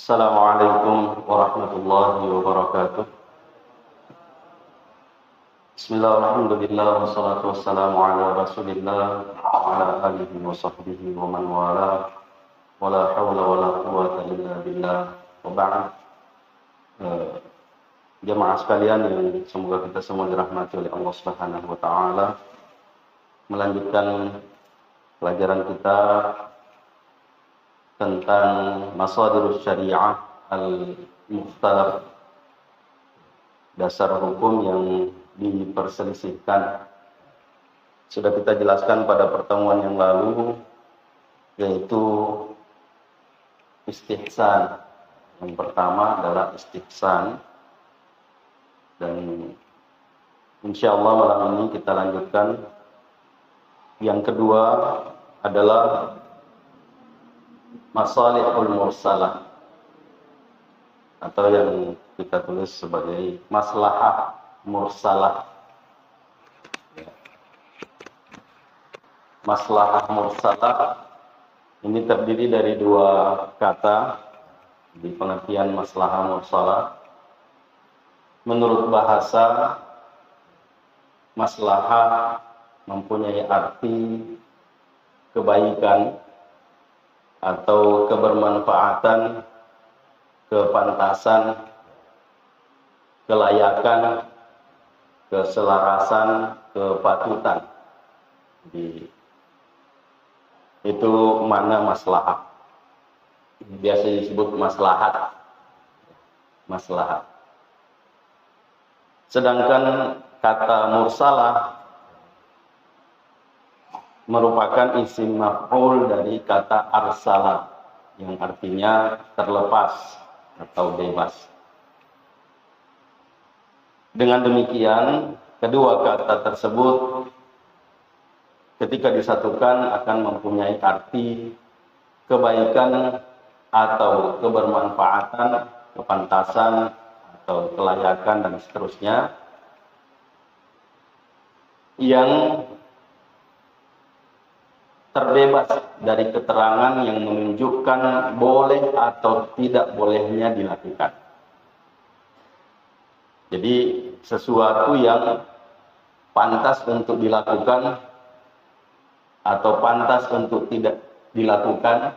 Assalamualaikum warahmatullahi wabarakatuh. Bismillahirrahmanirrahim. Wassalatu wassalamu ala Rasulillah wa ala alihi wa sahbihi wa man wala. Wala hawla wala quwwata illa billah. Wa ba'd. Jemaah sekalian yang semoga kita semua dirahmati oleh Allah Subhanahu wa taala. Melanjutkan pelajaran kita tentang masadirus syariah al-mukhtalaf, dasar hukum yang diperselisihkan. Sudah kita jelaskan pada pertemuan yang lalu, yaitu istihsan. Yang pertama adalah istihsan, dan insyaallah malam ini kita lanjutkan. Yang kedua adalah masalihul mursalah, atau yang kita tulis sebagai maslahah mursalah. Maslahah mursalah ini terdiri dari dua kata di pengertian maslahah mursalah. Menurut bahasa, maslahah mempunyai arti kebaikan atau kebermanfaatan, kepantasan, kelayakan, keselarasan, kepatutan. Itu makna maslahat. Biasa disebut maslahat. Maslahat. Sedangkan kata mursalah merupakan isim maf'ul dari kata arsala, yang artinya terlepas atau bebas. Dengan demikian, kedua kata tersebut ketika disatukan akan mempunyai arti kebaikan atau kebermanfaatan, kepantasan atau kelayakan dan seterusnya, yang terbebas dari keterangan yang menunjukkan boleh atau tidak bolehnya dilakukan. Jadi sesuatu yang pantas untuk dilakukan atau pantas untuk tidak dilakukan,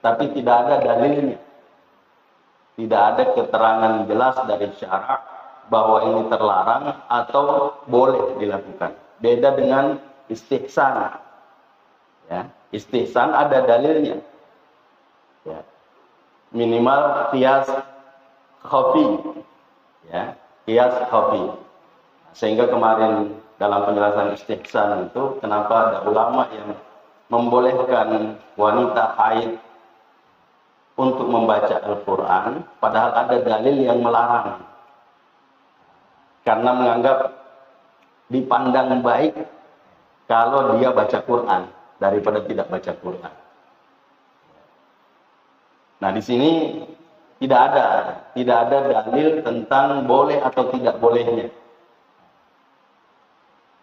tapi tidak ada dalilnya. Tidak ada keterangan jelas dari syarak bahwa ini terlarang atau boleh dilakukan. Beda dengan istihsan. Ya, istihsan ada dalilnya. Ya. Minimal qiyas khafi. Ya, qiyas khafi. Sehingga kemarin dalam penjelasan istihsan itu, kenapa ada ulama yang membolehkan wanita haid untuk membaca Al-Quran, padahal ada dalil yang melarang. Karena menganggap dipandang baik kalau dia baca Quran daripada tidak baca Quran. Nah, di sini tidak ada dalil tentang boleh atau tidak bolehnya.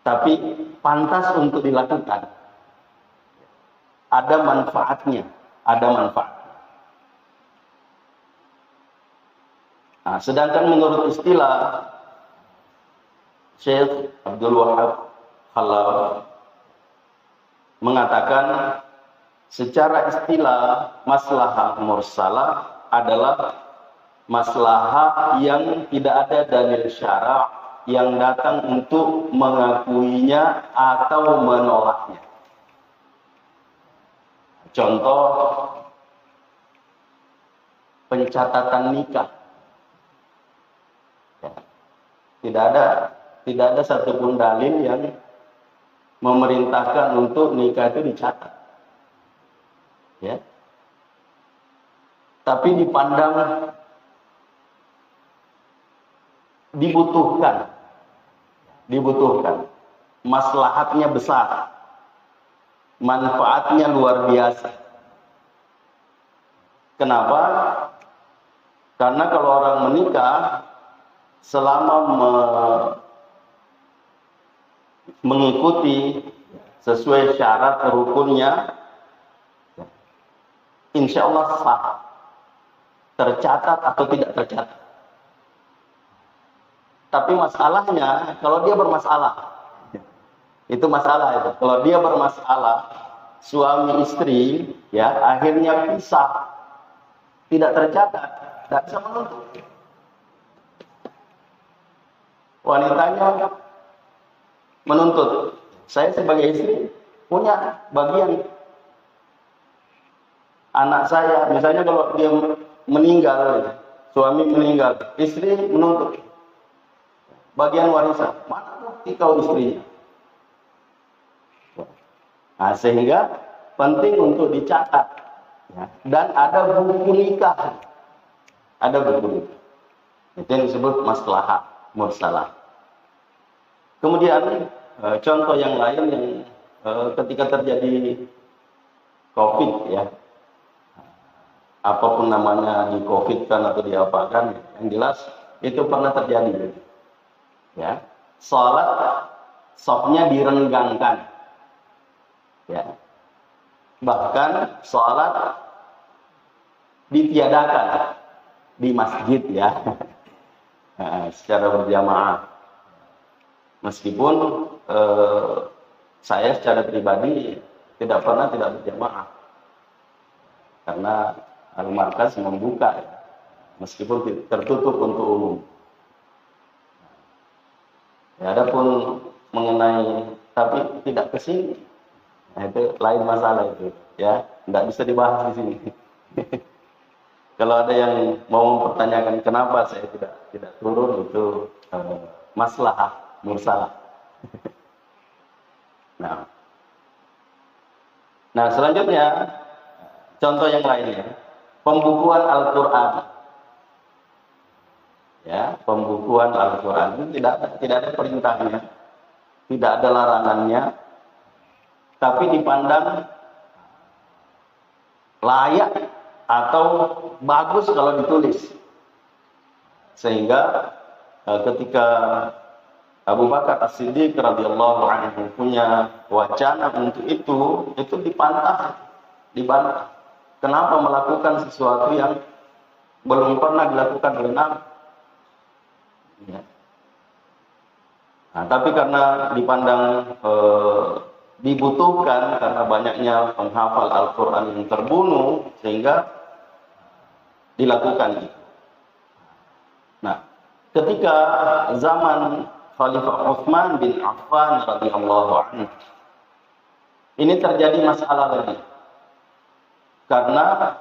Tapi pantas untuk dilakukan. Ada manfaatnya, ada manfaat. Nah, sedangkan menurut istilah Syekh Abdul Wahab Khalaf mengatakan secara istilah maslahah mursalah adalah maslahah yang tidak ada dalil syara' yang datang untuk mengakuinya atau menolaknya. Contoh, pencatatan nikah. Tidak ada satupun dalil yang memerintahkan untuk nikah itu dicatat. Ya. Tapi dipandang dibutuhkan. Maslahatnya besar. Manfaatnya luar biasa. Kenapa? Karena kalau orang menikah selama mengikuti sesuai syarat rukunnya, insya Allah sah. tercatat atau tidak tercatat. Tapi masalahnya kalau dia bermasalah, itu masalah itu. Kalau dia bermasalah, suami istri ya akhirnya pisah, tidak tercatat, tidak bisa menuntut. Wanitanya menuntut, saya sebagai istri punya bagian anak saya, misalnya kalau dia meninggal, suami meninggal, istri menuntut bagian warisan. Mana bukti kau istrinya? Nah, sehingga penting untuk dicatat ya. Dan ada buku nikah, ada buku nikah. Itu yang disebut maslahah mursalah. Kemudian contoh yang lain yang ketika terjadi COVID ya, apapun namanya, di COVID kan atau diapakan, yang jelas itu pernah terjadi ya. Salat safnya direnggangkan ya, bahkan salat ditiadakan di masjid ya. Secara berjamaah, meskipun saya secara pribadi tidak pernah tidak berjamaah karena Al-Markaz membuka ya, meskipun tertutup untuk umum. Ya, adapun mengenai tapi tidak ke sini, nah, itu lain masalah itu ya, tidak bisa dibahas di sini. Kalau ada yang mau mempertanyakan kenapa saya tidak turun, itu maslahah mursalah. Nah selanjutnya contoh yang lainnya, pembukuan Al-Quran. Ya, pembukuan Al-Quran itu tidak ada perintahnya, tidak ada larangannya, tapi dipandang layak atau bagus kalau ditulis. Sehingga ketika Abu Bakar As-Siddiq radhiyallahu anhu punya wacana untuk itu dibantah. Kenapa melakukan sesuatu yang belum pernah dilakukan oleh Nabi? Ya. Nah, tapi karena dipandang dibutuhkan karena banyaknya penghafal Al-Quran yang terbunuh, sehingga dilakukan itu. Nah, ketika zaman Khalifah Utsman bin Affan radhiyallahu anhu, ini terjadi masalah lagi. Karena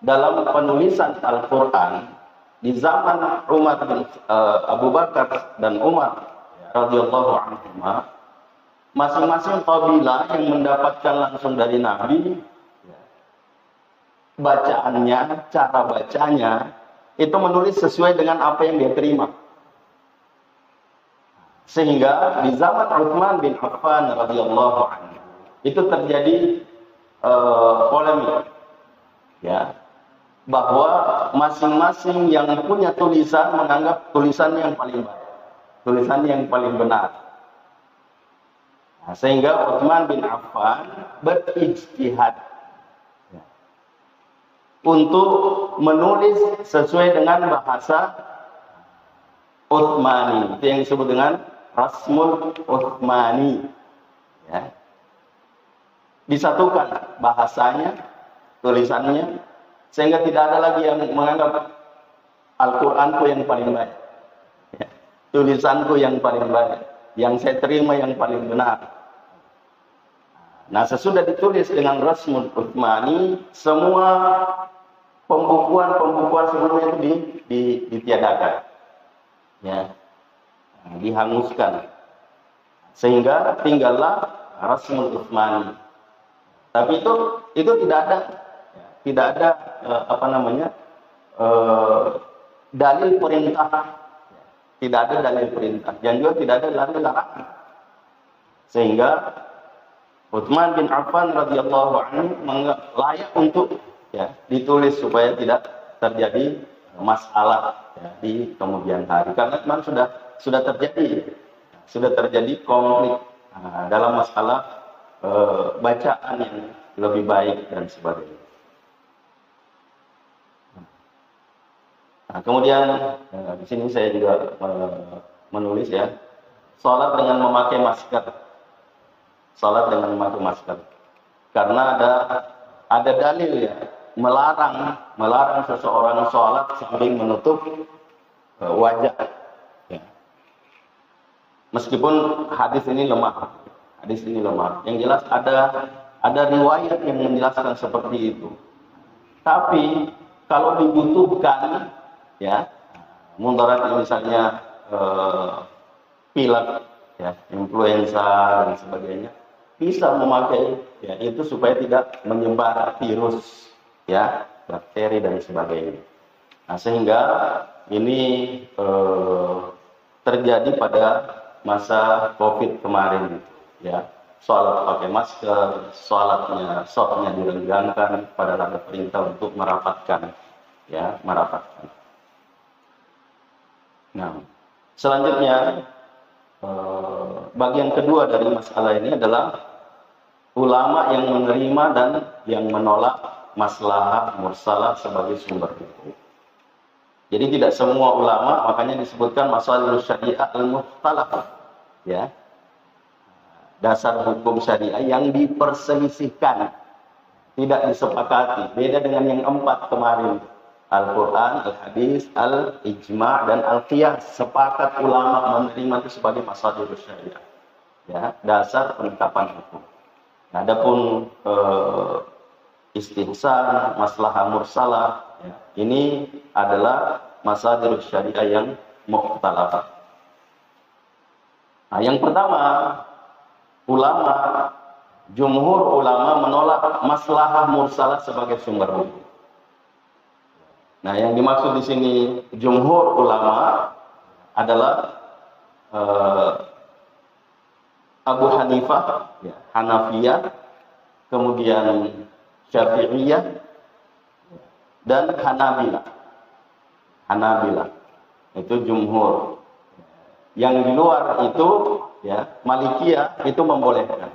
dalam penulisan Al-Quran di zaman Umar bin Abu Bakar dan Umar radhiyallahu anhu, masing-masing kabilah yang mendapatkan langsung dari Nabi, bacaannya, cara bacanya itu menulis sesuai dengan apa yang dia terima. Sehingga di zaman Utsman bin Affan radhiyallahu anhu itu terjadi polemik ya, bahwa masing-masing yang punya tulisan menganggap tulisannya yang paling baik, tulisannya yang paling benar. Nah, sehingga Utsman bin Affan berijtihad ya, untuk menulis sesuai dengan bahasa Utsmani, itu yang disebut dengan Rasmul Utsmani ya. Disatukan bahasanya, tulisannya, sehingga tidak ada lagi yang menganggap Al-Quranku yang paling baik ya, tulisanku yang paling baik, yang saya terima yang paling benar. Nah, sesudah ditulis dengan Rasmul Utsmani, semua pembukuan sebelumnya itu ditiadakan ya, dihanguskan, sehingga tinggallah Rasmul Utsmani. Tapi itu tidak ada dalil perintah, tidak ada dalil perintah, dan juga tidak ada dalil larangan. Sehingga Utsman bin Affan radhiyallahu anhu layak untuk ya ditulis supaya tidak terjadi masalah ya, di kemudian hari, karena memang sudah terjadi konflik dalam masalah bacaan yang lebih baik dan sebagainya. Nah, kemudian di sini saya juga menulis ya, sholat dengan memakai masker. Sholat dengan memakai masker. Karena ada dalil ya, melarang seseorang sholat sambil menutup wajah. Ya. Meskipun hadis ini lemah. Yang jelas ada riwayat yang menjelaskan seperti itu. Tapi kalau dibutuhkan, ya, mudarat misalnya pilek, ya, influenza dan sebagainya, bisa memakai, ya, itu supaya tidak menyebar virus, ya, bakteri dan sebagainya. Nah, sehingga ini terjadi pada masa COVID kemarin, ya. Sholat pakai masker, sholatnya direnggangkan, padahal ada perintah untuk merapatkan, ya, merapatkan. Nah, selanjutnya bagian kedua dari masalah ini adalah ulama yang menerima dan yang menolak maslahah mursalah sebagai sumber hukum. Jadi tidak semua ulama, makanya disebutkan masalahul syariah al-mukhtalafah, ya. Dasar hukum syariah yang diperselisihkan, tidak disepakati. Beda dengan yang 4 kemarin. Al-Quran, Al-Hadis, Al-Ijma' dan Al-Qiyas. Sepakat ulama menerima itu sebagai masalahul syariah, ya, dasar penetapan hukum. Nah, adapun istihsan, maslahah mursalah, ya, ini adalah masalahul syariah yang mukhtalafah. Nah, yang pertama, jumhur ulama menolak maslahah mursalah sebagai sumber hukum. Nah, yang dimaksud di sini jumhur ulama adalah Abu Hanifah, ya, Hanafiyah, kemudian Syafi'iyah dan Hanabilah. Itu jumhur. Yang di luar itu, ya, Malikiyah itu membolehkan,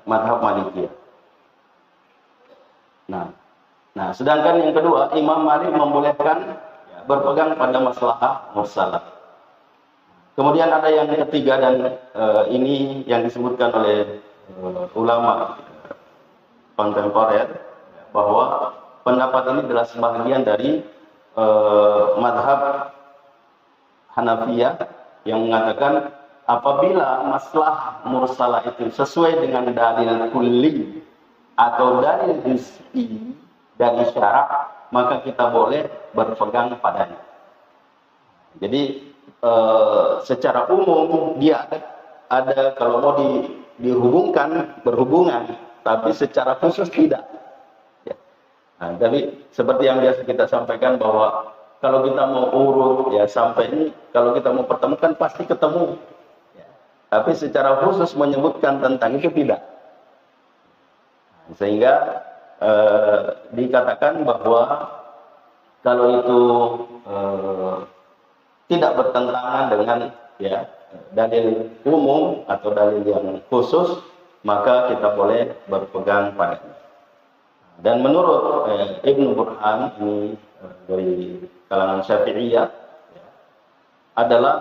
mazhab Malikiyah. Nah, sedangkan yang kedua, Imam Malik membolehkan, ya, berpegang pada maslahah mursalah. Kemudian ada yang ketiga, dan ini yang disebutkan oleh ulama kontemporer, bahwa pendapat ini adalah sebagian dari mazhab Hanafiyah yang mengatakan apabila maslahah mursalah itu sesuai dengan dalil kulli atau dalil juz'i dari syarak, maka kita boleh berpegang padanya. Jadi secara umum dia ada kalau mau berhubungan, tapi secara khusus tidak. Ya. Nah, tapi seperti yang biasa kita sampaikan bahwa kalau kita mau urut, ya, sampai ini, kalau kita mau pertemukan pasti ketemu. Ya. Tapi secara khusus menyebutkan tentang itu tidak. Sehingga dikatakan bahwa kalau itu tidak bertentangan dengan, ya, dalil umum atau dalil yang khusus, maka kita boleh berpegang padanya. Dan menurut Ibnu Burhan, ini dari kalangan Syafi'iyah, ya, adalah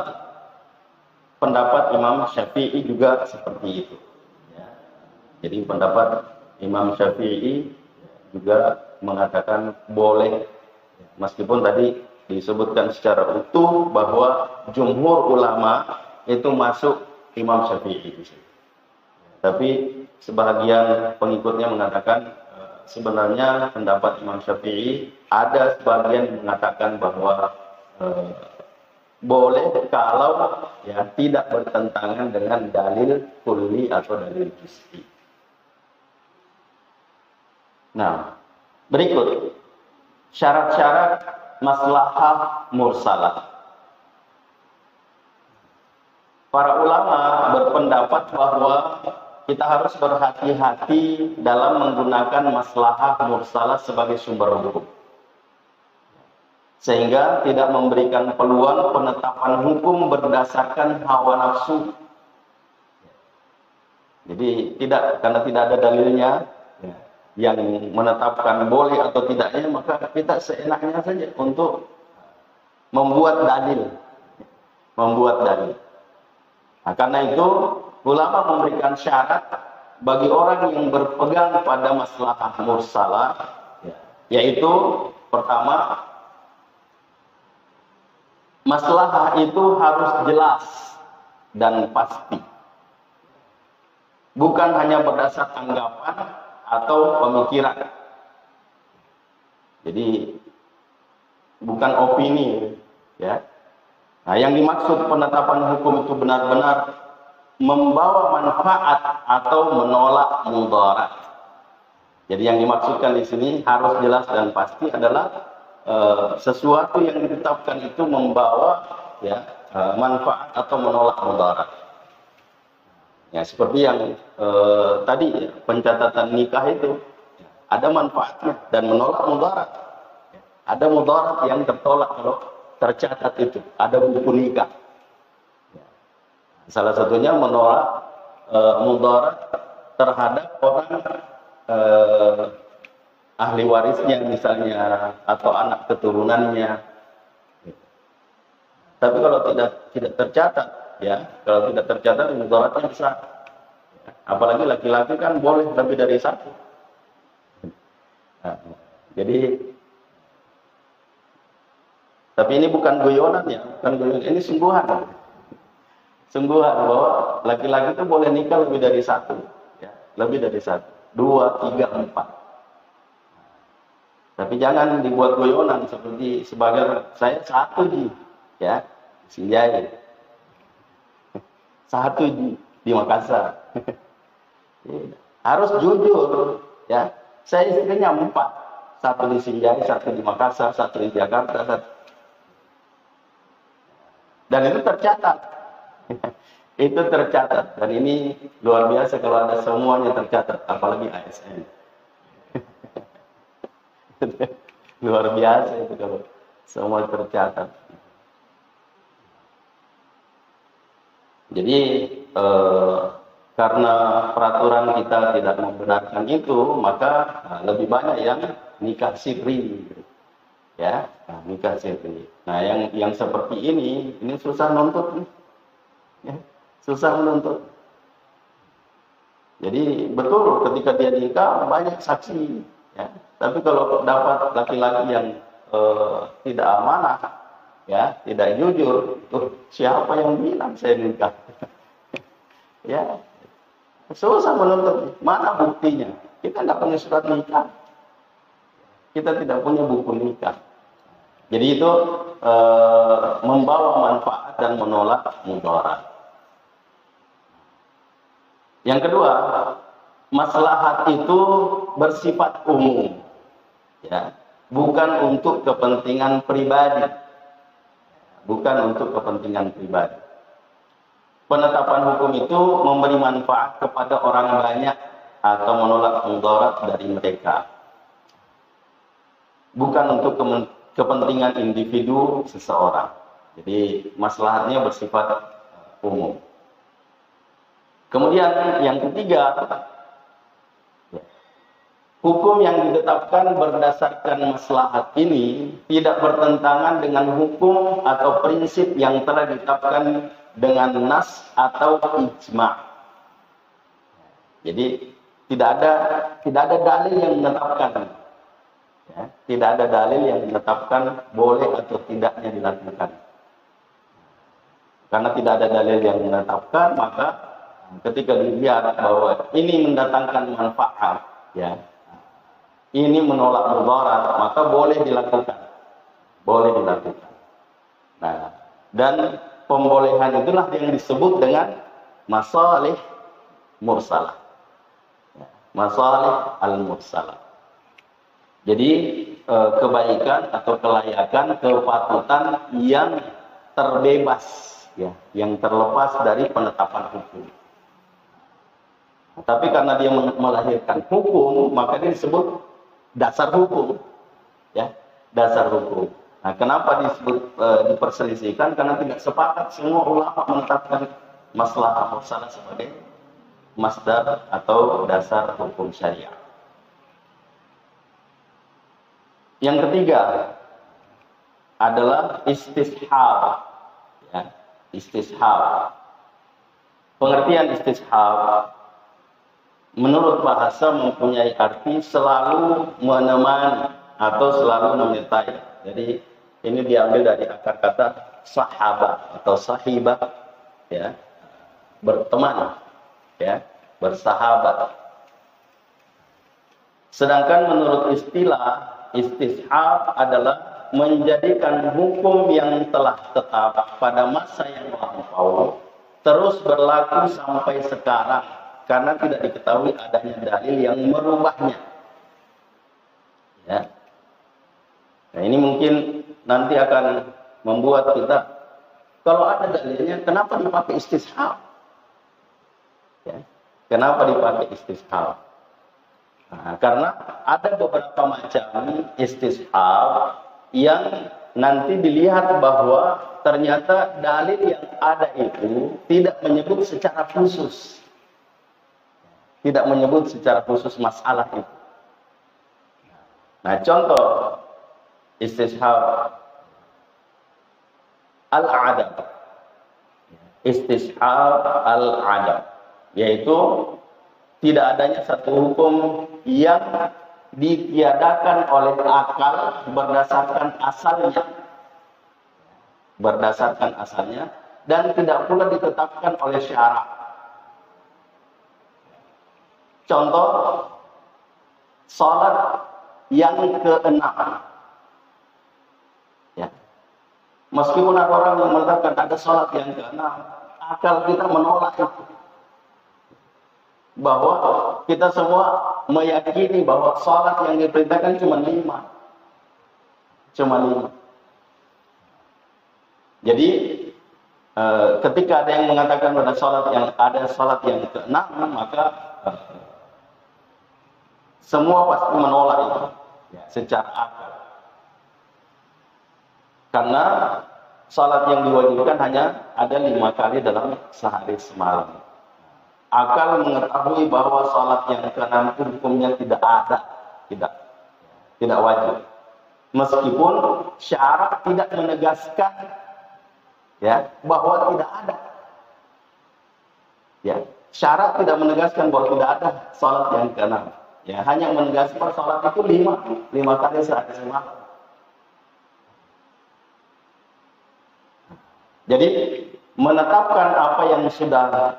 pendapat Imam Syafi'i juga seperti itu. Ya. Jadi pendapat Imam Syafi'i juga mengatakan boleh, meskipun tadi disebutkan secara utuh bahwa jumhur ulama itu masuk Imam Syafi'i. Tapi sebagian pengikutnya mengatakan sebenarnya pendapat Imam Syafi'i ada sebagian yang mengatakan bahwa boleh kalau, ya, tidak bertentangan dengan dalil kulli atau dalil juz'i. Nah, berikut syarat-syarat maslahah mursalah. Para ulama berpendapat bahwa kita harus berhati-hati dalam menggunakan maslahah mursalah sebagai sumber hukum, sehingga tidak memberikan peluang penetapan hukum berdasarkan hawa nafsu. Jadi karena tidak ada dalilnya, yang menetapkan boleh atau tidaknya, maka kita seenaknya saja untuk membuat dalil. Membuat dalil. Nah, karena itu ulama memberikan syarat bagi orang yang berpegang pada maslahah mursalah, yaitu pertama, maslahah itu harus jelas dan pasti. Bukan hanya berdasar anggapan atau pemikiran. Jadi bukan opini, ya. Nah, yang dimaksud penetapan hukum itu benar-benar membawa manfaat atau menolak mudarat. Jadi yang dimaksudkan di sini harus jelas dan pasti adalah sesuatu yang ditetapkan itu membawa manfaat atau menolak mudarat. Ya, seperti yang tadi pencatatan nikah itu ada manfaatnya dan menolak mudarat. Ada mudarat yang tertolak kalau tercatat itu, ada buku nikah. Salah satunya menolak mudarat terhadap orang ahli warisnya misalnya atau anak keturunannya. Tapi kalau tidak tercatat, ya, kalau tidak tercatat mudaratnya besar. Apalagi laki-laki kan boleh lebih dari satu. Nah, jadi tapi ini bukan guyonan ya, bukan guyonan, ini sungguhan. Sungguhan bahwa laki-laki itu boleh nikah lebih dari satu, ya, lebih dari satu, 2, 3, 4. Tapi jangan dibuat guyonan seperti sebagai saya satu ya, Sinjai. Satu di Makassar. Harus jujur, ya. Saya istrinya 4, satu di Sinjai, satu di Makassar, satu di Jakarta, satu. Dan itu tercatat. Itu tercatat. Dan ini luar biasa kalau ada semuanya tercatat, apalagi ASN. Luar biasa itu kalau semua tercatat. Jadi karena peraturan kita tidak membenarkan itu, maka lebih banyak yang nikah sirri. Ya, nikah sirri. Nah, yang seperti ini susah nuntut, ya, susah menuntut. Jadi betul ketika dia nikah banyak saksi, ya. Tapi kalau dapat laki-laki yang tidak amanah, ya, tidak jujur, siapa yang bilang saya nikah? Ya, susah menuntut. Mana buktinya? Kita tidak punya surat nikah, kita tidak punya buku nikah. Jadi itu membawa manfaat dan menolak mudarat. Yang kedua, maslahat itu bersifat umum, ya, bukan untuk kepentingan pribadi, bukan untuk kepentingan pribadi. Penetapan hukum itu memberi manfaat kepada orang banyak atau menolak mudarat dari mereka, bukan untuk kepentingan individu seseorang. Jadi maslahatnya bersifat umum. Kemudian yang ketiga, hukum yang ditetapkan berdasarkan maslahat ini tidak bertentangan dengan hukum atau prinsip yang telah ditetapkan dengan nas atau ijma'. Jadi tidak ada dalil yang menetapkan, ya, tidak ada dalil yang menetapkan boleh atau tidaknya dilakukan. Karena tidak ada dalil yang menetapkan, maka ketika dilihat bahwa ini mendatangkan manfaat, ya, ini menolak mudarat, maka boleh dilakukan. Boleh dilakukan. Nah, dan pembolehan itulah yang disebut dengan masalih mursalah. Ya, masalih al-mursalah. Jadi kebaikan atau kelayakan, kepatutan yang terbebas, ya, yang terlepas dari penetapan hukum. Tapi karena dia melahirkan hukum, maka dia disebut dasar hukum, ya, dasar hukum. Nah, kenapa disebut diperselisihkan? Karena tidak sepakat semua ulama menetapkan maslahah mursalah sebagai masdar atau dasar hukum syariah. Yang ketiga, adalah istishab. Ya, istishab. Pengertian istishab menurut bahasa mempunyai arti selalu menemani atau selalu menyertai. Jadi ini diambil dari akar kata sahabat atau sahibah, ya, berteman, ya, bersahabat. Sedangkan menurut istilah istishab adalah menjadikan hukum yang telah tetap pada masa yang lampau terus berlaku sampai sekarang karena tidak diketahui adanya dalil yang merubahnya. Ya. Nah, ini mungkin nanti akan membuat kita, kalau ada dalilnya, kenapa dipakai istishab? Ya. Kenapa dipakai istishab? Nah, karena ada beberapa macam istishab yang nanti dilihat bahwa ternyata dalil yang ada itu tidak menyebut secara khusus. Tidak menyebut secara khusus masalah itu. Nah, contoh istishab al-adab. Istishab al-adab, yaitu tidak adanya satu hukum yang ditiadakan oleh akal berdasarkan asalnya dan tidak pula ditetapkan oleh syarak. Contoh salat yang keenam, ya, meskipun ada orang yang mengatakan ada salat yang keenam, akal kita menolak itu. Bahwa kita semua meyakini bahwa salat yang diperintahkan cuma 5. Jadi ketika ada yang mengatakan ada salat yang keenam, maka semua pasti menolak itu, ya, secara akal. Karena salat yang diwajibkan hanya ada 5 kali dalam sehari semalam. Akal mengetahui bahwa salat yang keenam itu hukumnya tidak ada, tidak wajib. Meskipun syarak tidak menegaskan, ya, bahwa tidak ada. Ya, syarak tidak menegaskan bahwa tidak ada salat yang keenam. Ya, hanya menegaskan salat itu 5 kali sehari semalam. Jadi menetapkan apa yang sudah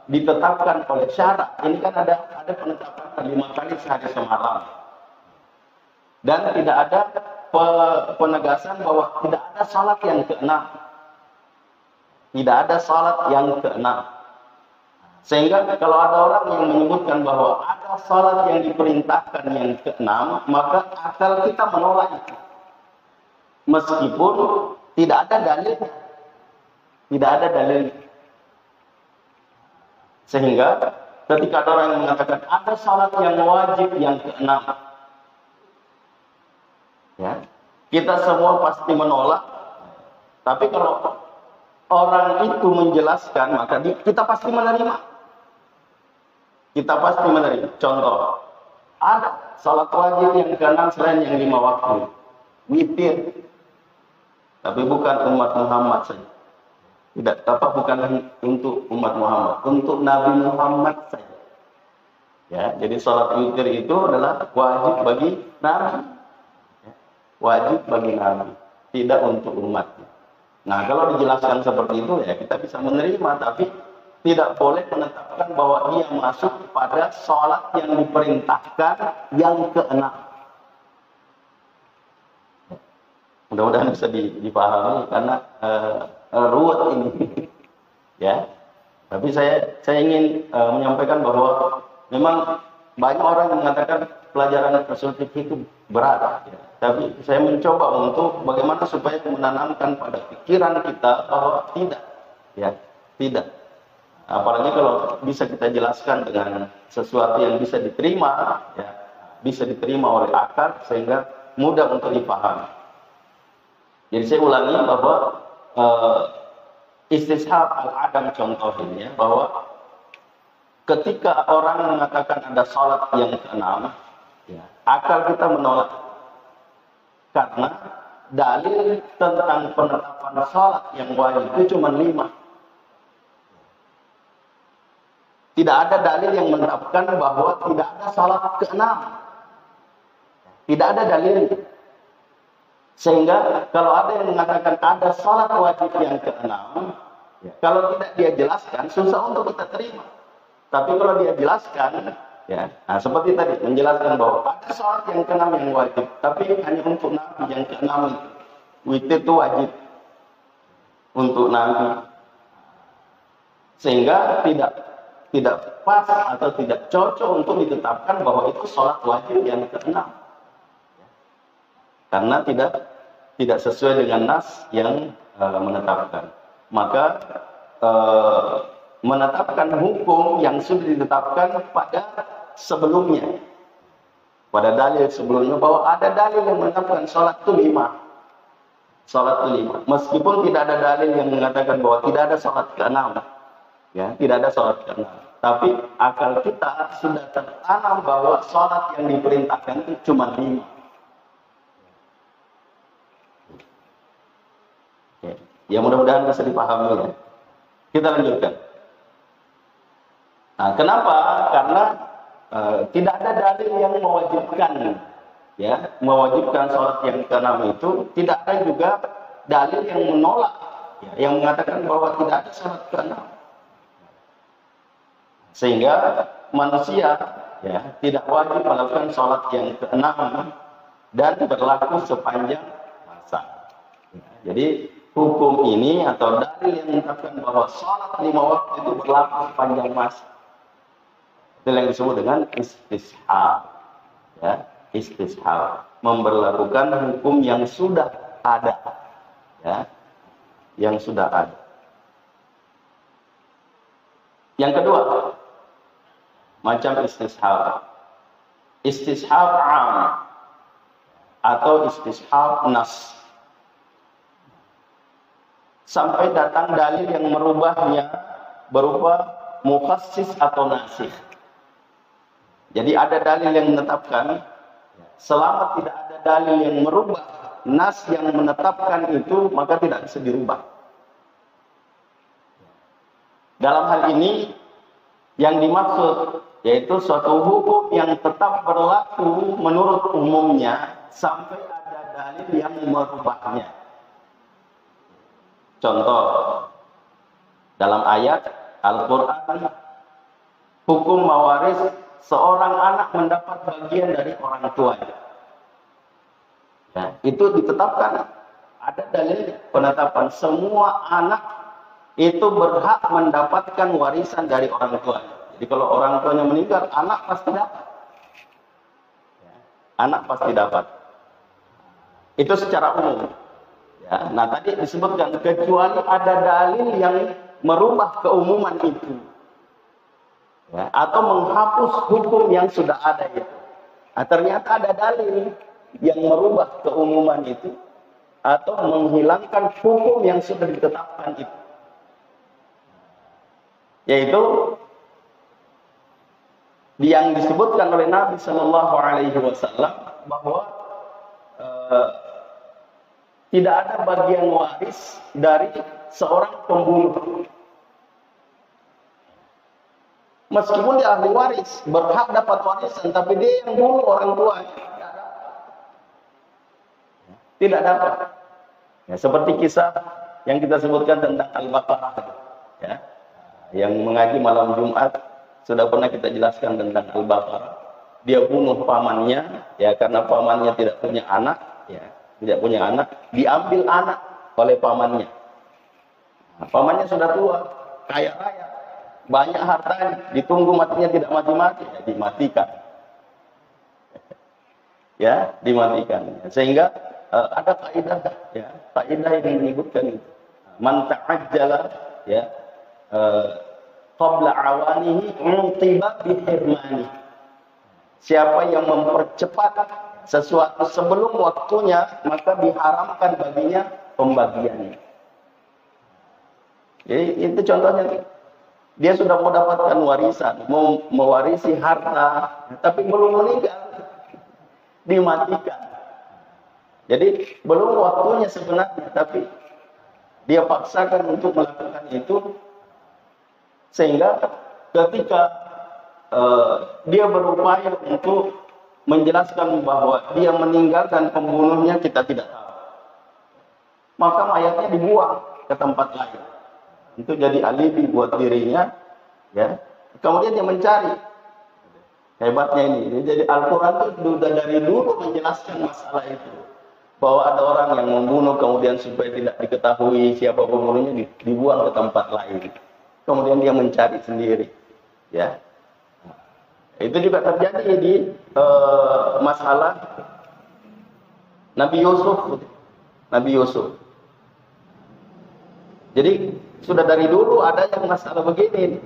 ditetapkan oleh syarak, ini kan ada penetapan 5 kali sehari semalam, dan tidak ada penegasan bahwa tidak ada salat yang keenam, sehingga kalau ada orang yang menyebutkan bahwa ada salat yang diperintahkan yang keenam, maka akal kita menolak itu, meskipun tidak ada dalil. Sehingga ketika ada orang yang mengatakan ada salat yang wajib yang keenam, ya, kita semua pasti menolak. Tapi kalau orang itu menjelaskan, maka kita pasti menerima. Contoh, ada salat wajib yang keenam selain yang 5 waktu, witir, tapi bukan umat Muhammad saja. Bukan untuk umat Muhammad, untuk Nabi Muhammad saja. Ya, jadi salat witir itu adalah wajib bagi Nabi. Ya, wajib bagi Nabi, tidak untuk umatnya. Nah, kalau dijelaskan seperti itu, ya kita bisa menerima, tapi tidak boleh menetapkan bahwa dia masuk pada salat yang diperintahkan yang keenam. Mudah-mudahan bisa dipahami karena ruwet ini, ya. Tapi saya ingin menyampaikan bahwa memang banyak orang yang mengatakan pelajaran usul fikih itu berat, ya. Tapi saya mencoba untuk bagaimana supaya menanamkan pada pikiran kita bahwa tidak. Apalagi kalau bisa kita jelaskan dengan sesuatu yang bisa diterima, ya, bisa diterima oleh akal sehingga mudah untuk dipahami. Jadi saya ulangi bahwa istishab al-adam contohnya, bahwa ketika orang mengatakan ada salat yang keenam, ya, akal kita menolak karena dalil tentang penetapan sholat yang wajib itu cuma 5. Tidak ada dalil yang menetapkan bahwa tidak ada sholat ke-6. Tidak ada dalil. Sehingga kalau ada yang mengatakan ada sholat wajib yang ke-6, kalau tidak dia jelaskan, susah untuk kita terima. Tapi kalau dia jelaskan, ya, nah seperti tadi menjelaskan bahwa ada sholat yang ke-6 yang wajib, tapi hanya untuk Nabi yang ke-6 itu. Witir itu wajib untuk Nabi. Sehingga tidak pas atau tidak cocok untuk ditetapkan bahwa itu sholat wajib yang ke-6. Karena tidak sesuai dengan nas yang menetapkan. Maka menetapkan hukum yang sudah ditetapkan pada sebelumnya, pada dalil sebelumnya, bahwa ada dalil yang menetapkan sholat itu 5. Sholat itu 5. Meskipun tidak ada dalil yang mengatakan bahwa tidak ada sholat ke-6. Ya, tidak ada sholat ke-6. Tapi akal kita sudah tertanam bahwa sholat yang diperintahkan itu cuma 5. Ya, mudah-mudahan bisa dipahami ya. Kita lanjutkan. Nah, kenapa? Karena tidak ada dalil yang mewajibkan sholat yang ke-6 itu. Tidak ada juga dalil yang menolak, ya, yang mengatakan bahwa tidak ada sholat ke-6. Sehingga manusia ya tidak wajib melakukan sholat yang ke-6 dan berlaku sepanjang masa. Jadi hukum ini atau dalil yang menetapkan bahwa sholat 5 waktu itu berlaku sepanjang masa. Itu yang disebut dengan istishab. Ya, istishab. Memberlakukan hukum yang sudah ada. Ya, yang sudah ada. Yang kedua, macam istishab. Istishab am atau istishab nas. Sampai datang dalil yang merubahnya berupa mukhassis atau nasikh. Jadi ada dalil yang menetapkan, selama tidak ada dalil yang merubah nas yang menetapkan itu, maka tidak bisa dirubah. Dalam hal ini yang dimaksud yaitu suatu hukum yang tetap berlaku menurut umumnya sampai ada dalil yang merubahnya. Contoh, dalam ayat Al-Quran, hukum mewaris seorang anak mendapat bagian dari orang tuanya. Ya, itu ditetapkan. Ada dalil penetapan semua anak itu berhak mendapatkan warisan dari orang tuanya. Jadi kalau orang tuanya meninggal, anak pasti dapat. Ya, anak pasti dapat. Itu secara umum. Ya, nah tadi disebutkan kecuali ada dalil yang merubah keumuman itu, ya, atau menghapus hukum yang sudah ada itu. Nah, ternyata ada dalil yang merubah keumuman itu atau menghilangkan hukum yang sudah ditetapkan itu, yaitu yang disebutkan oleh Nabi Shallallahu Alaihi Wasallam bahwa tidak ada bagian waris dari seorang pembunuh. Meskipun dia ahli waris, berhak dapat warisan, tapi dia yang bunuh orang tuanya. Tidak dapat. Ya, seperti kisah yang kita sebutkan tentang Al-Baqarah. Ya, yang mengaji malam Jumat, sudah pernah kita jelaskan tentang Al-Baqarah. Dia bunuh pamannya, ya karena pamannya tidak punya anak, ya. Tidak punya anak, diambil anak oleh pamannya. Nah, pamannya sudah tua, kaya raya, banyak hartanya, ditunggu matinya tidak mati-mati, ya dimatikan. Ya, dimatikan. Sehingga ada kaidah, ya, kaidah yang menyebutkan itu. Man ta'ajjala, ya, qabla awanihi untiba bihirmani. Siapa yang mempercepat sesuatu sebelum waktunya, maka diharamkan baginya pembagiannya. Jadi itu contohnya. Dia sudah mau dapatkan warisan, mau mewarisi harta, tapi belum meninggal, dimatikan. Jadi belum waktunya sebenarnya, tapi dia paksakan untuk melakukan itu, sehingga ketika dia berupaya untuk menjelaskan bahwa dia meninggalkan pembunuhnya, kita tidak tahu, maka mayatnya dibuang ke tempat lain. Itu jadi alibi buat dirinya, ya. Kemudian dia mencari. Hebatnya ini. Jadi Al-Quran itu sudah dari dulu menjelaskan masalah itu, bahwa ada orang yang membunuh, kemudian supaya tidak diketahui siapa pembunuhnya, dibuang ke tempat lain. Kemudian dia mencari sendiri, ya. Itu juga terjadi di masalah Nabi Yusuf. Nabi Yusuf. Jadi sudah dari dulu ada yang masalah begini.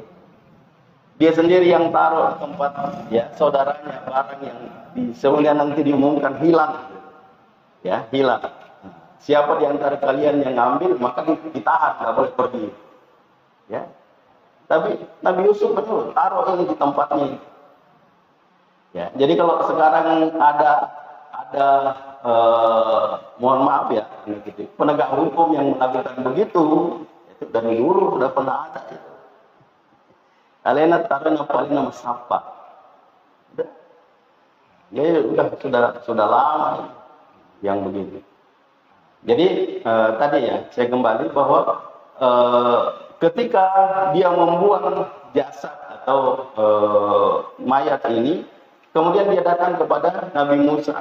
Dia sendiri yang taruh tempat, ya, saudaranya barang yang sebenarnya nanti diumumkan hilang, ya, hilang. Siapa di antara kalian yang ngambil, maka ditahan, nggak boleh pergi, ya. Tapi Nabi Yusuf betul taruh ini di tempatnya. Ya, jadi kalau sekarang ada mohon maaf ya, gitu, penegak hukum yang melakukan begitu, itu dari dulu sudah pernah ada. Alena taruhnya paling nama siapa? Ya sudah lama yang begitu. Jadi tadi ya saya kembali bahwa ketika dia membuang jasad atau mayat ini, kemudian dia datang kepada Nabi Musa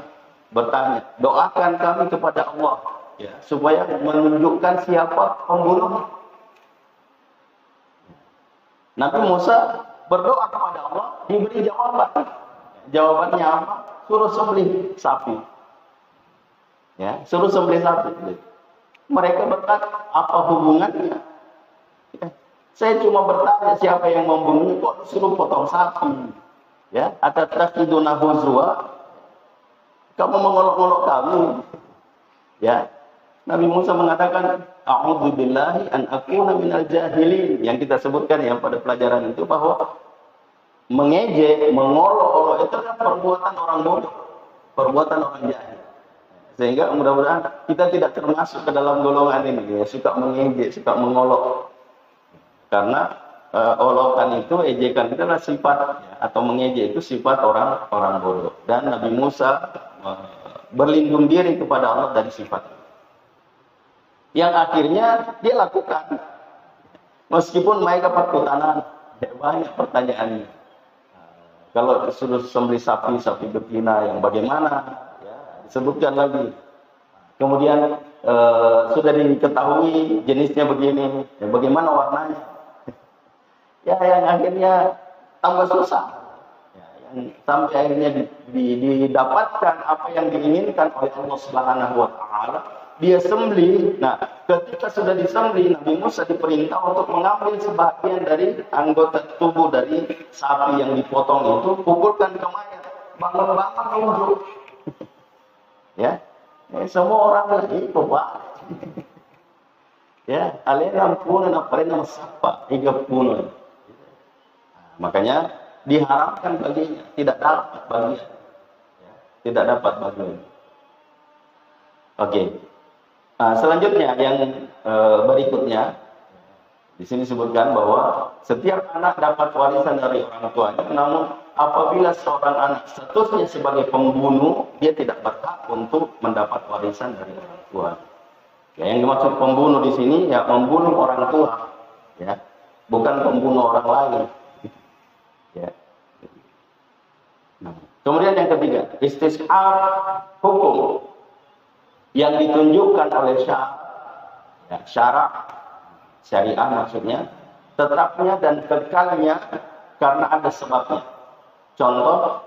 bertanya, doakan kami kepada Allah, ya, supaya menunjukkan siapa pembunuh. Nabi Musa berdoa kepada Allah, diberi jawaban. Jawabannya apa? Suruh sembelih sapi. Ya, suruh sembelih sapi. Mereka berkata, apa hubungannya? Ya, saya cuma bertanya siapa yang membunuhnya, kok disuruh potong sapi? Ya, atatakiduna huzwa, kamu mengolok-olok kami. Ya, Nabi Musa mengatakan, a'udzubillahi an akuna minal jahilin. Yang kita sebutkan ya pada pelajaran itu, bahwa mengejek, mengolok-olok itu kan perbuatan orang bodoh, perbuatan orang jahil. Sehingga mudah-mudahan kita tidak termasuk ke dalam golongan ini, ya, suka mengejek, suka mengolok. Karena olokan itu, ejekan itu adalah sifat, ya, atau mengejek itu sifat orang bodoh. Dan Nabi Musa berlindung diri kepada Allah dari sifat itu, yang akhirnya dia lakukan. Meskipun mereka perkutanan, ya, banyak pertanyaannya. Kalau sudah sembelih sapi betina yang bagaimana, ya, disebutkan lagi. Kemudian sudah diketahui jenisnya begini, ya, bagaimana warnanya. Ya, yang akhirnya tambah susah. Ya, yang sampai akhirnya didapatkan apa yang diinginkan oleh Allah Subhanahu wa taala. Dia sembelih. Nah, ketika sudah disembelih, Nabi Musa diperintah untuk mengambil sebagian dari anggota tubuh dari sapi yang dipotong itu, pukulkan ke mayat, bangun-bangun nunduk. Ya, semua orang lagi coba. Ya, alena pun apa siapa 30. Makanya diharamkan baginya, tidak dapat bagian. Ya, tidak dapat bagian. Oke. Selanjutnya yang berikutnya di sini disebutkan bahwa setiap anak dapat warisan dari orang tuanya, namun apabila seorang anak statusnya sebagai pembunuh, dia tidak berhak untuk mendapat warisan dari orang tua. Ya, yang dimaksud pembunuh di sini ya membunuh orang tua, ya, bukan pembunuh orang lain. Ya. Nah, kemudian yang ketiga, istishab hukum yang ditunjukkan oleh syarak, syariah maksudnya, tetapnya dan kekalnya karena ada sebabnya. Contoh,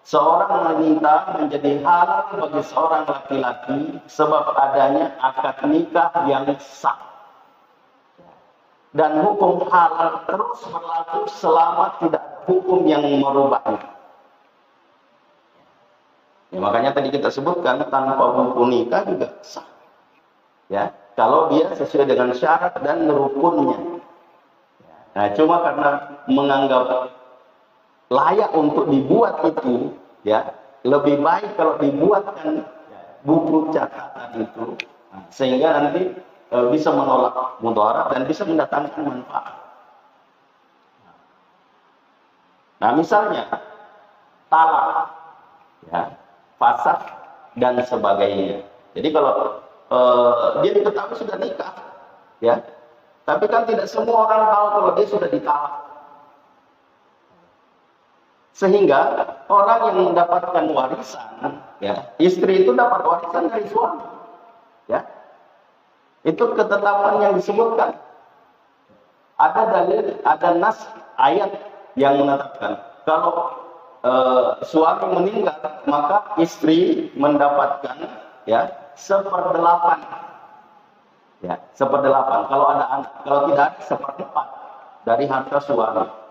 seorang wanita menjadi halal bagi seorang laki-laki sebab adanya akad nikah yang sah. Dan hukum halal terus berlaku selama tidak ada hukum yang merubahnya. Ya, makanya tadi kita sebutkan tanpa buku nikah juga sah. Ya, kalau dia sesuai dengan syarat dan rukunnya. Nah, cuma karena menganggap layak untuk dibuat itu, ya, lebih baik kalau dibuatkan buku catatan itu, sehingga nanti bisa menolak mudharat dan bisa mendatangkan manfaat. Nah, misalnya talak, ya, fasakh dan sebagainya. Jadi kalau dia diketahui sudah nikah, ya, tapi kan tidak semua orang tahu kalau dia sudah ditalak. Sehingga orang yang mendapatkan warisan, ya, istri itu dapat warisan dari suami, ya. Itu ketetapan yang disebutkan. Ada dalil, ada nas ayat yang menetapkan kalau suami meninggal maka istri mendapatkan, ya, 1/8, ya, 1/8 kalau ada anak, kalau tidak ada 1/4 dari harta suami.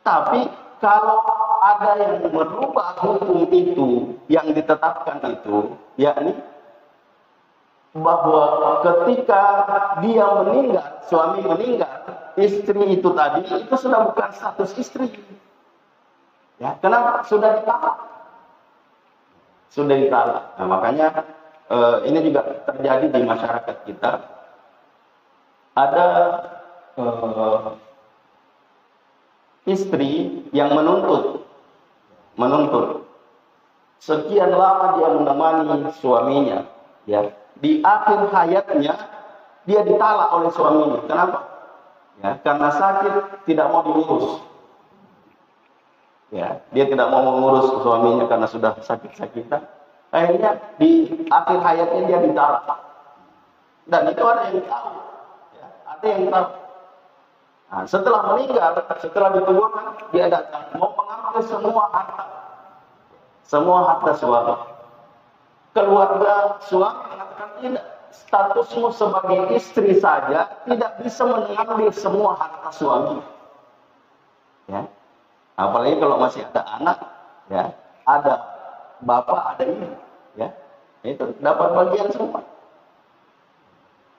Tapi kalau ada yang merubah hukum itu yang ditetapkan itu, yakni bahwa ketika dia meninggal, suami meninggal, istri itu tadi itu sudah bukan status istri. Ya, kenapa? Sudah ditalak. Sudah ditalak. Nah, makanya ini juga terjadi di masyarakat kita. Ada istri yang menuntut sekian lama dia menemani suaminya, ya. Di akhir hayatnya dia ditalak oleh suaminya. Kenapa? Ya, karena sakit, tidak mau diurus. Ya, dia tidak mau mengurus suaminya karena sudah sakit-sakitan. Akhirnya di akhir hayatnya dia ditalak. Dan itu ada yang tahu. Ya, ada yang tahu. Nah, setelah meninggal, setelah dikuburkan, dia datang mau mengambil semua harta suami. Keluarga suami mengatakan tidak, statusmu sebagai istri saja tidak bisa mengambil semua harta suami. Ya, apalagi kalau masih ada anak, ya, ada bapak, ada ibu, ya, itu dapat bagian semua.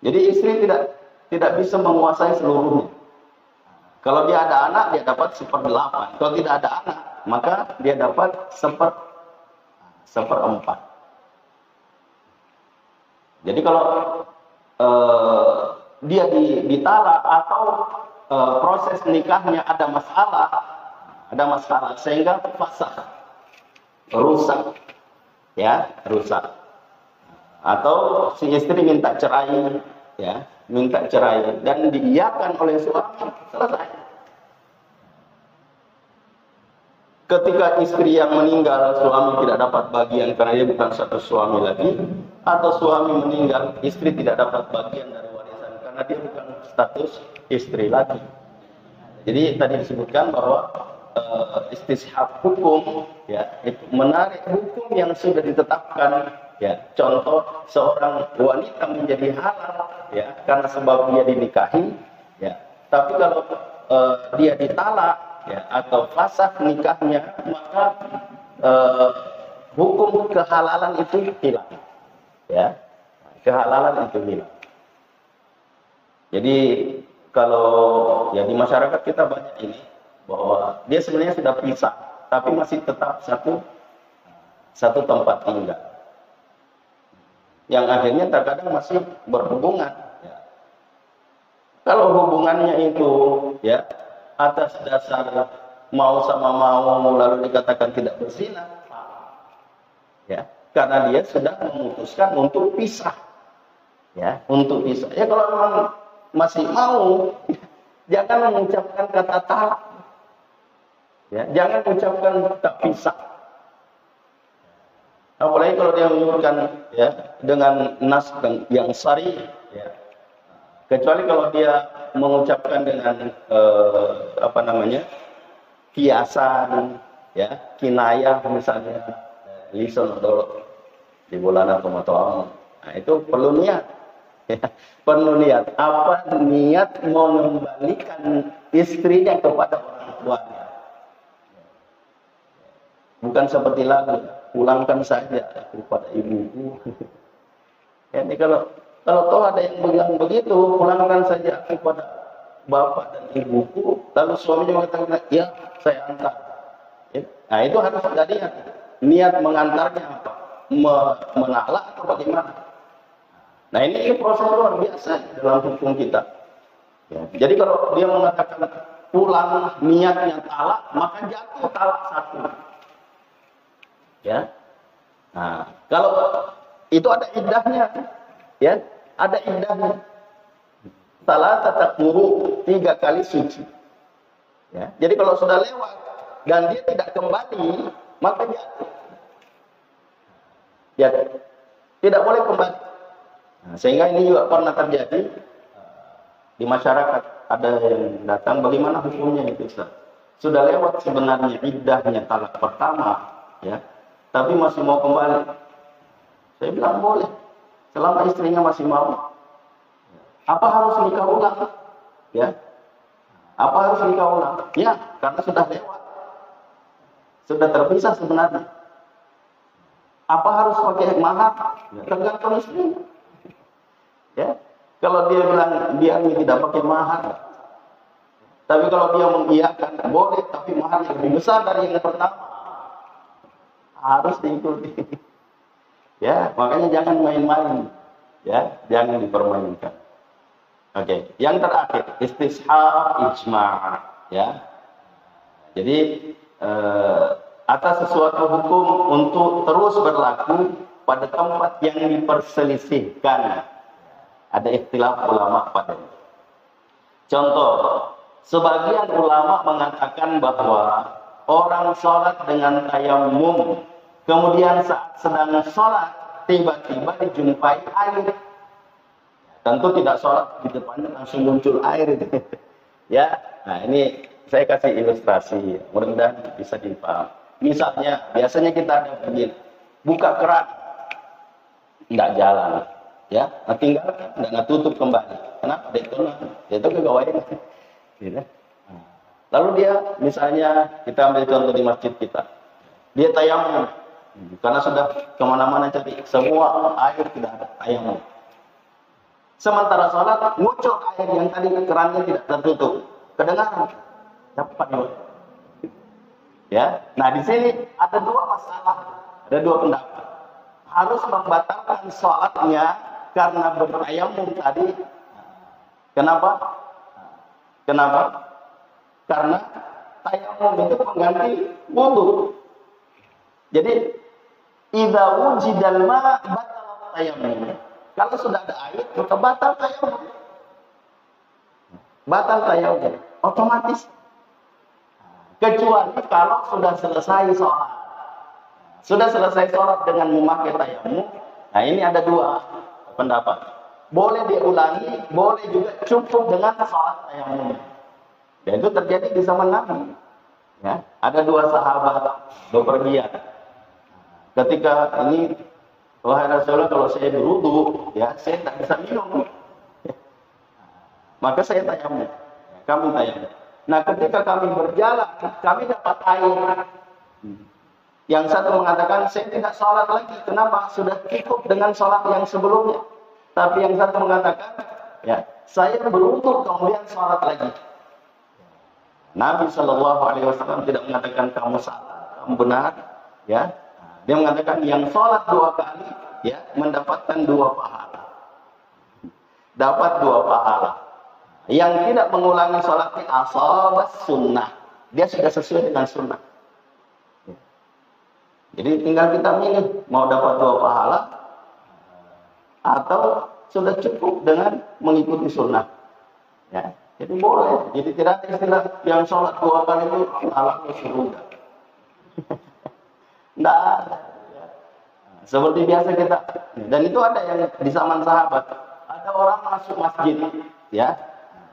Jadi istri tidak bisa menguasai seluruhnya. Kalau dia ada anak, dia dapat 1/8. Kalau tidak ada anak, maka dia dapat 1/4. Jadi kalau dia ditalak atau proses nikahnya ada masalah sehingga fasakh, rusak, ya, rusak. Atau si istri minta cerai, ya, minta cerai dan diiyakan oleh suami, selesai. Ketika istri yang meninggal, suami tidak dapat bagian karena dia bukan satu suami lagi, atau suami meninggal, istri tidak dapat bagian dari warisan karena dia bukan status istri lagi. Jadi tadi disebutkan bahwa istishab hukum, ya, itu menarik hukum yang sudah ditetapkan, ya. Contoh seorang wanita menjadi halal, ya, karena sebab dia dinikahi, ya. Tapi kalau dia ditalak, ya, atau fasakh nikahnya, maka hukum kehalalan itu hilang, ya, kehalalan itu hilang. Jadi kalau, ya, di masyarakat kita banyak ini bahwa dia sebenarnya sudah pisah, tapi masih tetap satu tempat tinggal, yang akhirnya terkadang masih berhubungan, ya. Kalau hubungannya itu, ya, atas dasar mau sama mau lalu dikatakan tidak berzina, ya, karena dia sudah memutuskan untuk pisah, ya, untuk pisah. Ya, kalau memang masih mau, jangan mengucapkan kata talak, ya, jangan mengucapkan kata pisah. Apalagi kalau dia menyebutkan, ya, dengan nas yang sari, ya. Kecuali kalau dia mengucapkan dengan kiasan, ya, kinayah misalnya, lisan dulu di bulan Ramadan. Nah, itu perlu niat, ya, perlu niat. Apa niat mau mengembalikan istrinya kepada orang tuanya? Bukan seperti lagu, pulangkan saja kepada ibuku. Ya, ini kalau toh ada yang bilang begitu, pulangkan saja kepada bapak dan ibuku, lalu suaminya mengatakan, ya, saya antar. Ya. Nah, itu harus ada niat mengantarnya apa? menolak atau bagaimana? Nah ini proses luar biasa dalam hukum kita. Ya. Jadi kalau dia mengatakan pulang niatnya talak, maka jatuh talak satu. Ya. Nah, kalau itu ada iddahnya, ya, ada iddahnya. Salah tetap muru 3 kali suci. Ya. Jadi kalau sudah lewat dan dia tidak kembali, maka jatuh. Ya, tidak boleh kembali. Nah, sehingga ini juga pernah terjadi di masyarakat. Ada yang datang, bagaimana hukumnya itu Ustaz? Sudah lewat sebenarnya iddahnya talak pertama, ya, tapi masih mau kembali. Saya bilang boleh, selama istrinya masih mau. Apa harus nikah ulang? Ya, apa harus nikah ulang? Ya, karena sudah lewat, sudah terpisah sebenarnya. Apa harus pakai mahar? Tergantung istrinya. Ya, kalau dia bilang dia tidak pakai mahar, tapi kalau dia mengiyakan boleh, tapi mahar yang lebih besar dari yang pertama, harus diikuti. Ya, makanya jangan main-main. Ya, jangan dipermainkan. Oke, yang terakhir istishab ijma'. Ya, jadi atas sesuatu hukum untuk terus berlaku pada tempat yang diperselisihkan. Ada ikhtilaf ulama padanya. Contoh, sebagian ulama mengatakan bahwa orang sholat dengan tayamum, kemudian saat sedang sholat tiba-tiba dijumpai air. Tentu tidak sholat di depannya langsung muncul air. Ya, nah ini saya kasih ilustrasi, mudah-mudahan bisa dipaham. Misalnya, biasanya kita ada begini, buka keran, nggak jalan, ya, tinggalkan dan tutup kembali. Kenapa? Itu kegawaian. Gitu. Lalu dia, misalnya kita ambil contoh di masjid kita, dia tayamum, karena sudah kemana-mana cari semua air tidak ada tayamum. Sementara sholat, muncul air yang tadi kerannya tidak tertutup, kedengaran, dapat dulu. Ya, nah di sini ada 2 masalah, ada 2 pendapat. Harus membatalkan sholatnya karena bertayamum tadi. Kenapa? Kenapa? Karena tayamum itu pengganti wudu. Jadi, idza wujidal ma' batal tayamum. Kalau sudah ada air, maka batal tayamum. Batal tayamum, otomatis. Kecuali kalau sudah selesai sholat. Sudah selesai sholat dengan memakai tayamum. Nah ini ada 2 pendapat. Boleh diulangi, boleh juga cukup dengan sholat tayamum. Dan itu terjadi di zaman Nabi. Ya, ada 2 sahabat bepergian. Ketika ini, wahai Rasulullah, kalau saya berwudu, ya saya tak bisa minum. Maka saya tayamum. Kami tayamum. Nah, ketika kami berjalan, kami dapat air. Yang satu mengatakan, saya tidak sholat lagi. Kenapa? Sudah cukup dengan sholat yang sebelumnya. Tapi yang satu mengatakan, ya, saya berwudu kemudian sholat lagi. Nabi SAW tidak mengatakan kamu salah, kamu benar. Ya, dia mengatakan yang sholat 2 kali, ya, mendapatkan 2 pahala. Dapat 2 pahala. Yang tidak mengulangi sholatnya ashabas sunnah, dia sudah sesuai dengan sunnah. Jadi tinggal kita milih mau dapat 2 pahala atau sudah cukup dengan mengikuti sunnah. Ya, jadi boleh. Jadi tidak ada istilah yang sholat 2 kali itu alaknya surga. Tidak ada. Seperti biasa kita. Dan itu ada yang di zaman sahabat. Ada orang masuk masjid, ya.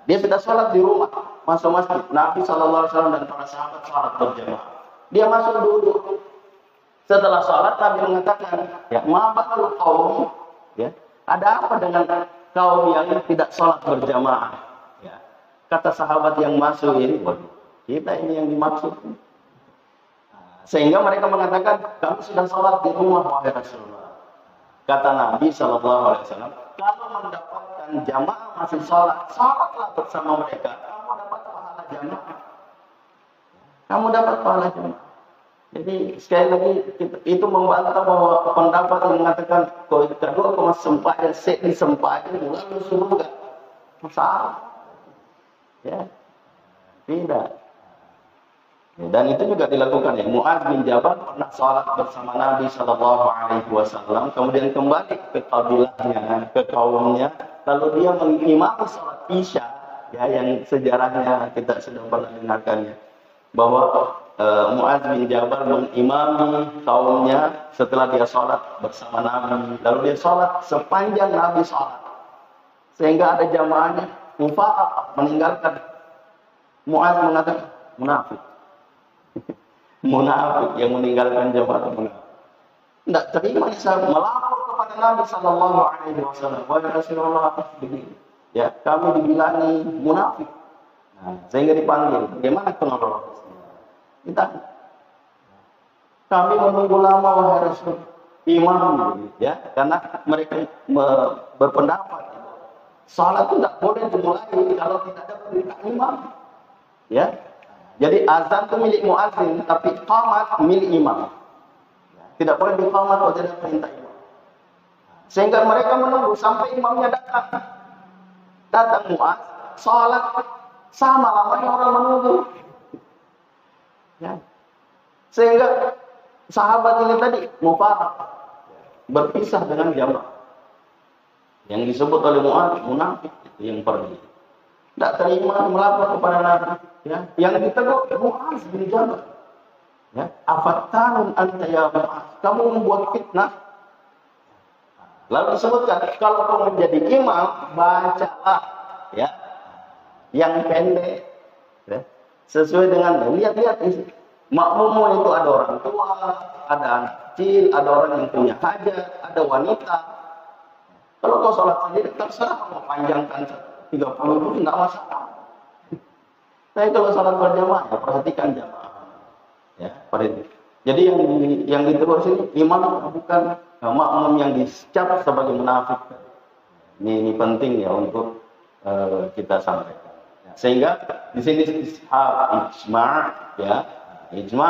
Dia sudah sholat di rumah, masuk masjid. Nabi SAW dan para sahabat sholat berjamaah. Dia masuk dulu. Setelah sholat, Nabi mengatakan, ya, ma'abakal kaum, ya, ada apa dengan kaum yang tidak sholat berjamaah? Ya. Kata sahabat yang masuk ini, waduh, kita ini yang dimaksud. Sehingga mereka mengatakan, kamu sudah sholat di rumah, wahai Rasulullah. Kata Nabi SAW, kalau mendapatkan jamaah masih sholat, sholatlah bersama mereka. Kamu dapat pahala jamaah. Kamu dapat pahala jamaah. Jadi sekali lagi itu membantah bahwa pendapat yang mengatakan kedua kemas sempadan set di sempadan lalu surga salah, ya tidak. Dan itu juga dilakukan ya. Mu'adz bin Jabal pernah sholat bersama Nabi Shallallahu Alaihi Wasallam, kemudian kembali ke kabilahnya, ke kaumnya, lalu dia mengimami sholat Isya, ya yang sejarahnya kita sudah pernah dengarkannya, bahwa Mu'adz bin Jabal mengimami kaumnya setelah dia sholat bersama Nabi, lalu dia sholat sepanjang Nabi sholat, sehingga ada jamaahnya mufaraqah meninggalkan. Mu'adz mengatakan munafik. Munafik yang meninggalkan jamaah munafik. Tidak terima saya melapor kepada Nabi Sallallahu Alaihi Wasallam. Wahai Rasulullah, begini, ya kami dibilangi munafik. Nah, sehingga dipanggil. Bagaimana kronologisnya? Kita kami menunggu lama wahai Rasul. Imam, ya, karena mereka berpendapat salat itu tidak boleh dimulai kalau tidak ada perintah imam, ya. Jadi azan itu milik muadzin, tapi qamat milik imam. Tidak boleh diqamat kalau tidak ada perintah imam. Sehingga mereka menunggu sampai imamnya datang. Datang Mu'adz, salat sama lamanya orang menunggu. Ya. Sehingga sahabat ini tadi mufaraq, berpisah dengan jamaah. Yang disebut oleh Mu'adz munafik itu yang pergi. Tidak terima melapor kepada Nabi. Ya, yang ditegur Mu'adz bin Jabal. Ya, afattanun anta ya Mu'adz, kamu membuat fitnah. Lalu disebutkan kalau kamu menjadi imam, bacalah ya yang pendek, ya, sesuai dengan lihat-lihat makmummu itu ada orang tua, ada anak kecil, ada orang yang punya hajat, ada wanita. Kalau kau sholat sendiri terserah mau panjangkan 30 dulu tidak masalah. Tapi kalau sholat berjamaah, ya perhatikan jamaah. Ya, perhatikan. Jadi yang ditegur sini imam bukan makmum yang dicap sebagai munafik. Ini penting ya untuk kita sampaikan. Ya, sehingga di sini ijma, ya ijma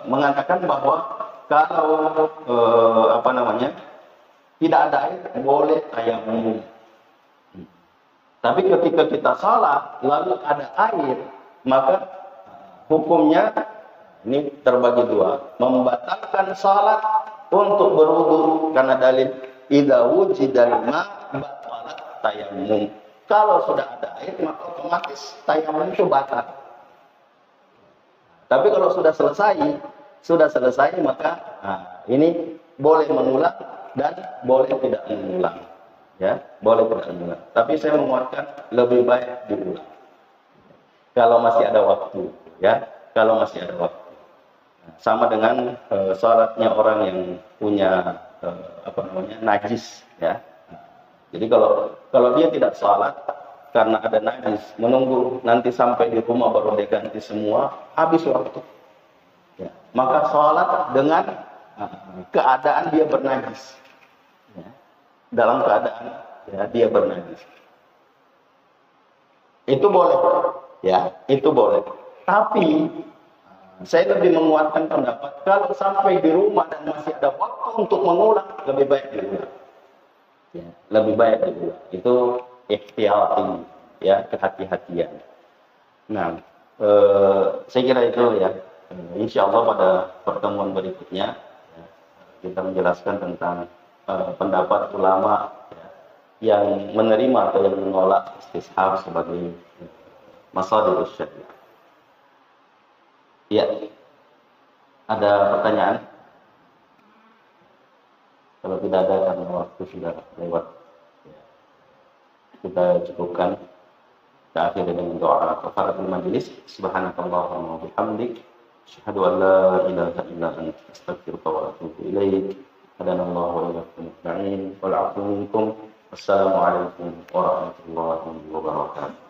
mengatakan bahwa kalau tidak ada air boleh tayamum. Tapi ketika kita salat lalu ada air, maka hukumnya ini terbagi dua. Membatalkan salat untuk berwudu karena dalil idza wujidal ma batalat tayammum. Kalau sudah ada air maka otomatis tayammum itu batal. Tapi kalau sudah selesai maka ini boleh mengulang dan boleh tidak mengulang. Ya, boleh tidak mengulang. Tapi saya menguatkan lebih baik diulang. Kalau masih ada waktu, ya. Kalau masih ada waktu. Sama dengan salatnya orang yang punya najis, ya. Jadi kalau dia tidak salat karena ada najis, menunggu nanti sampai di rumah baru dia ganti semua, habis waktu. Ya. Maka salat dengan keadaan dia bernajis. Ya. Dalam keadaan ya, dia bernajis. Itu boleh, ya, itu boleh. Tapi saya lebih menguatkan pendapat kalau sampai di rumah dan masih ada waktu untuk mengulang, lebih baik diulang. Ya, lebih baik diulang. Itu ihtiyati, ya, kehati-hatian. Nah, saya kira itu ya. Insya Allah pada pertemuan berikutnya ya, kita menjelaskan tentang pendapat ulama ya, yang menerima atau yang menolak istishab sebagai masadirus syariah. Ya, ada pertanyaan? Kalau tidak ada karena waktu sudah lewat, ya, kita cukupkan. Kita akhiri dengan doa kafaratul majelis. Subhanakallahumma wa bihamdik, asyhadu an la ilaha illa anta, astaghfiruka wa atubu ilaik. Hadanallahu wa iyyakum ajma'in wal 'afwu minkum. Wassalamualaikum warahmatullahi wabarakatuh.